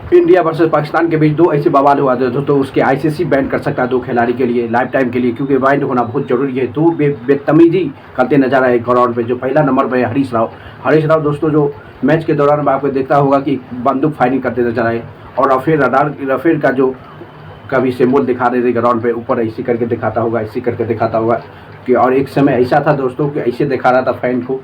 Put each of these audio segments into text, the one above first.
India versus Pakistan के बीच दो ऐसे बवाल हुआ तो उसके आईसीसी बैन कर सकता है दो खिलाड़ी के लिए लाइफ टाइम के लिए, क्योंकि बैन होना बहुत जरूरी है। दो बेतमीजी करते नजर आए ग्राउंड पे। जो पहला नंबर पे है हरीश राव दोस्तों, जो मैच के दौरान आपको देखता होगा कि बंदूक फायरिंग करते नजर आए, और राफेल का जो कभी सिंबल दिखा रहे थे ग्राउंड पे, ऊपर ऐसे करके दिखाता होगा कि, और एक समय ऐसा था दोस्तों कि ऐसे दिखा रहा था फैन को,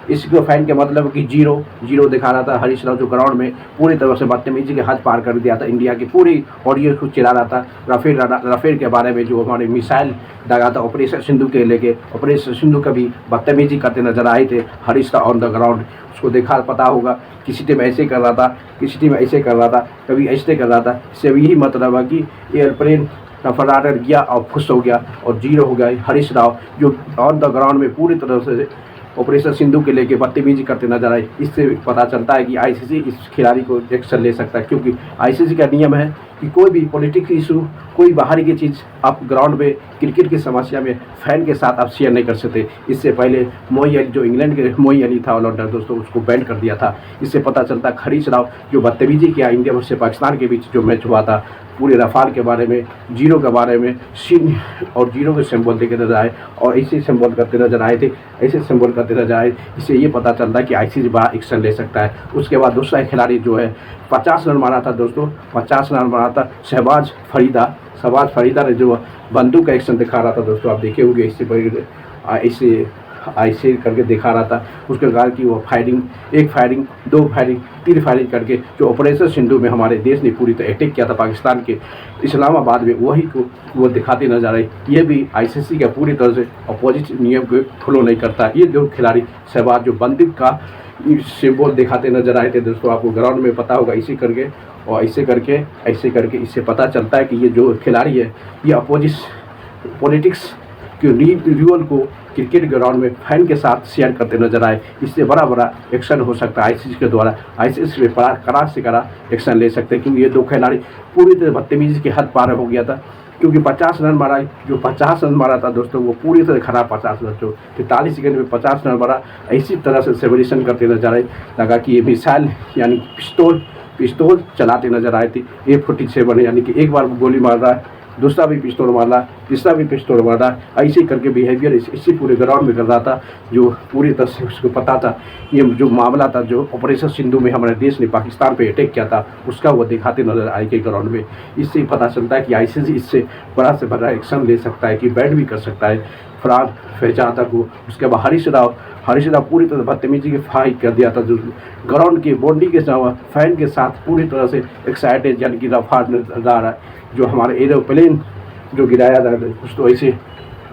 इसको फैन के मतलब कि जीरो दिखा रहा था हरीश राव, जो ग्राउंड में पूरी तरह से बदतमीजी के हद पार कर दिया था। इंडिया की पूरी ऑडियो को चिरा रहा था राफेल के बारे में, जो हमारे मिसाइल दागा था ऑपरेशन सिंधु के लेके। ऑपरेशन सिंधु का भी बदतमीजी करते नजर आए थे Harish Rao on the ground. उसको देखा पता होगा, किसी टीम ऐसे कर रहा था, किसी टीम ऐसे कर रहा था, कभी ऐसे कर रहा था। इससे यही मतलब है कि एयरप्लेन का फरार गया और खुश हो गया और जीरो हो गया हरीश राव, जो ऑन द ग्राउंड में पूरी तरह से ऑपरेशन सिंधु के लेके बदतमीजी करते नजर आए। इससे पता चलता है कि आईसीसी इस खिलाड़ी को एक्शन ले सकता है, क्योंकि आईसीसी का नियम है कि कोई भी पॉलिटिक्स इशू, कोई बाहरी की चीज़ आप ग्राउंड में क्रिकेट की समस्या में फैन के साथ आप शेयर नहीं कर सकते। इससे पहले मोई अली, जो इंग्लैंड के मोई अली था ऑलराउंडर दोस्तों, उसको बैन कर दिया था। इससे पता चलता है हरीश राव जो बदतमीजी किया इंडिया वर्सेस पाकिस्तान के बीच जो मैच हुआ था, पूरे रफाल के बारे में, जीरो के बारे में, सिन और जीरो के सिंबल देखे नजर आए और ऐसे सिंबल करते नजर आए थे, ऐसे सिंबल करते नजर आए। इससे ये पता चलता है कि आईसीसी बड़ा एक्शन ले सकता है। उसके बाद दूसरा खिलाड़ी जो है 50 रन मारा था दोस्तों, 50 रन मारा था शहबाज फरीदा ने जो बंदूक का एक्शन दिखा रहा था दोस्तों, आप देखे होंगे। इससे ऐसे करके दिखा रहा था। उसके बाद कि वो फायरिंग, एक फायरिंग, दो फायरिंग, तीन फायरिंग करके जो ऑपरेशन सिंधु में हमारे देश ने पूरी तरह अटैक किया था पाकिस्तान के इस्लामाबाद में, वही को वो दिखाते नजर आए। ये भी आईसीसी का पूरी तरह से अपोजिट नियम को फॉलो नहीं करता। ये दो खिलाड़ी शहबाज जो बंदूक का सिंबल दिखाते नजर आए थे दोस्तों, आपको ग्राउंड में पता होगा, इसी करके और ऐसे करके इससे पता चलता है कि ये जो खिलाड़ी है ये अपोजिट पॉलिटिक्स के रिवल को क्रिकेट ग्राउंड में फैन के साथ शेयर करते नजर आए। इससे बड़ा एक्शन हो सकता है आईसीसी के द्वारा। आईसीसी में कड़ा से कड़ा एक्शन ले सकते हैं, क्योंकि ये दो खिलाड़ी पूरी तरह बदतमीजी के हद पार हो गया था। क्योंकि 50 रन मारा, जो 50 रन मारा था दोस्तों, वो पूरी तरह खराब 50 रन, जो 43 सेकंड में 50 रन मारा, इसी तरह से सेलिब्रेशन करते नजर आए। लगा कि ये मिसाइल यानी पिस्तौल चलाते नजर आए थे। A47 यानी कि एक बार गोली मार रहा है, दूसरा भी पिस्तौल मार रहा, तीसरा भी पिस्तौल मार रहा, ऐसे करके बिहेवियर इसी पूरे ग्राउंड में कर रहा था। जो पूरी तरह से उसको पता था ये जो मामला था, जो ऑपरेशन सिंधु में हमारे देश ने पाकिस्तान पे अटैक किया था, उसका वो दिखाते नजर आए के ग्राउंड में। इससे पता चलता है कि आईसीसी इससे बड़ा से बड़ा एक्शन ले सकता है, कि बैन भी कर सकता है फरहाद फैजादा को। उसके बाद हरीश राव पूरी तरह बदतमीजी के फाइट कर दिया था, जो ग्राउंड की बाउंड्री के साथ फैन के साथ पूरी तरह से एक्साइटेड, यानी कि रफार नजर है, जो हमारे एरोप्लेन जो गिराया था कुछ तो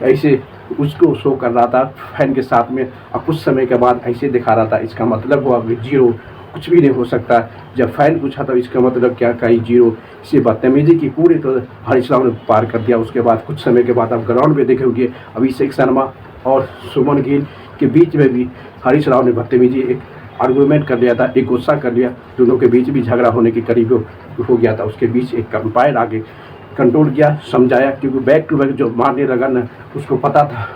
ऐसे उसको शो कर रहा था फैन के साथ में, और कुछ समय के बाद ऐसे दिखा रहा था। इसका मतलब हुआ कि जीरो, कुछ भी नहीं हो सकता। जब फैन पूछा था इसका मतलब क्या, कहीं जीरो। इसी बदतमीजी की पूरी तरह हरीश राव ने पार कर दिया। उसके बाद कुछ समय के बाद आप ग्राउंड में देखेंगे, अभिषेक शर्मा और शुभमन गिल के बीच में भी हरीश राव ने बदतमीजी एक आर्गूमेंट कर लिया था, एक गुस्सा कर लिया, दोनों के बीच भी झगड़ा होने के करीब हो गया था। उसके बीच एक अंपायर आगे कंट्रोल किया, समझाया, क्योंकि बैक टू बैक जो मारने लगा ना, उसको पता था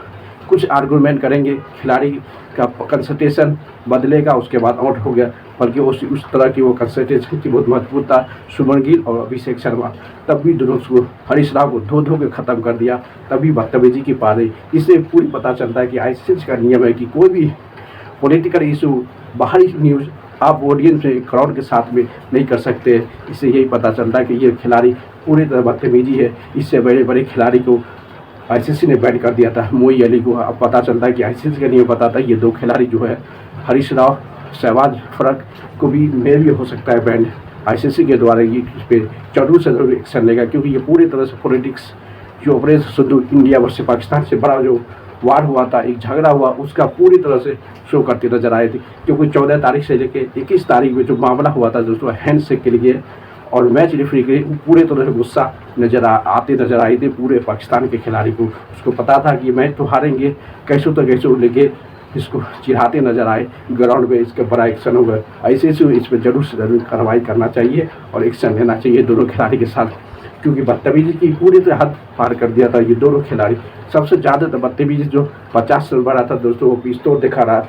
कुछ आर्गूमेंट करेंगे, खिलाड़ी का कंसंट्रेशन बदलेगा, उसके बाद आउट हो गया। बल्कि उस तरह की वो कंसंट्रेशन की बहुत महत्वपूर्ण था शुभमन गिल और अभिषेक शर्मा। तब भी दोनों को हरीश राव को धो के ख़त्म कर दिया, तभी बदतमीजी की पा रही। इससे पूरी पता चलता है कि आईसीसी का नियम है कि कोई भी पॉलिटिकल इशू, बाहरी न्यूज़ आप ऑडियंस में क्राउड के साथ में नहीं कर सकते। इससे यही पता चलता है कि ये खिलाड़ी पूरी तरह बदतमीजी है। इससे बड़े खिलाड़ी को आईसीसी ने बैन कर दिया था, मोई अली को। अब पता चलता है कि आईसीसी का नियम बताता है ये दो खिलाड़ी जो है हरीश राव, शहबाज फरक को भी हो सकता है बैन। आईसीसी के द्वारा ये इस पर जरूर एक्शन लेगा, क्योंकि ये पूरी तरह से पॉलिटिक्स, जो operation Sindhu India versus Pakistan से बड़ा जो वार हुआ था, एक झगड़ा हुआ, उसका पूरी तरह से शो करते नजर आए थे। क्योंकि 14 तारीख से लेकर 21 तारीख में जो मामला हुआ था दोस्तों, हैंडशेक के लिए और मैच रेफरी के लिए पूरे तरह से गुस्सा आते नजर आए थे पूरे पाकिस्तान के खिलाड़ी को। उसको पता था कि मैच तो हारेंगे, कैसे लेके इसको चिढ़ाते नजर आए ग्राउंड में। इसका बड़ा एक्शन होगा, ऐसे इस पर जरूर से जरूर कार्रवाई करना चाहिए और एक्शन लेना चाहिए दोनों खिलाड़ी के साथ, क्योंकि बदतमीजी की पूरी तरह हद पार कर दिया था ये दोनों खिलाड़ी। सबसे ज़्यादा तो बदतमीजी जो 50 रन बड़ा था दोस्तों, वो पिस्तौल दिखा रहा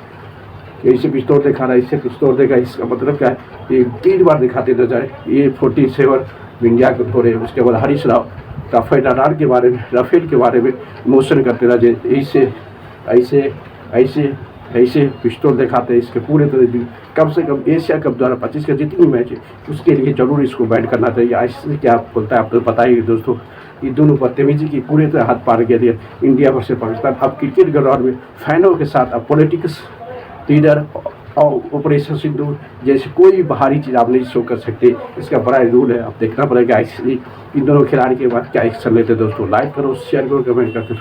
ऐसे पिस्तौल दिखा रहा है, इससे पिस्तौल देखा, इसका मतलब क्या है? ये 3 बार दिखाते नजर आए। ये 47 इंडिया के थोड़े, उसके बाद हरीश राव राफेल रडार के बारे में, राफेल के बारे में मोशन करते रहे। ऐसे ऐसे ऐसे ऐसे पिस्तौल दिखाते हैं। इसके पूरे तरह कम से कम एशिया कप 2025 का जितनी मैच है उसके लिए जरूर इसको बैन करना चाहिए। ऐसे क्या बोलता है आपको पता ही है दोस्तों। ये दोनों बदतमीजी की पूरे तरह हाथ पार किया दिया इंडिया वर्सेस पाकिस्तान। अब क्रिकेट ग्राउंड में फैनों के साथ अब पॉलिटिक्स लीडर और ऑपरेशन सिंदूर जैसे कोई भी बाहरी चीज़ आप नहीं शो कर सकते। इसका बड़ा रूल है, अब देखना पड़ेगा इन दोनों खिलाड़ी के बाद क्या एक्शन लेते हैं दोस्तों। लाइक करो, शेयर करो, कमेंट करते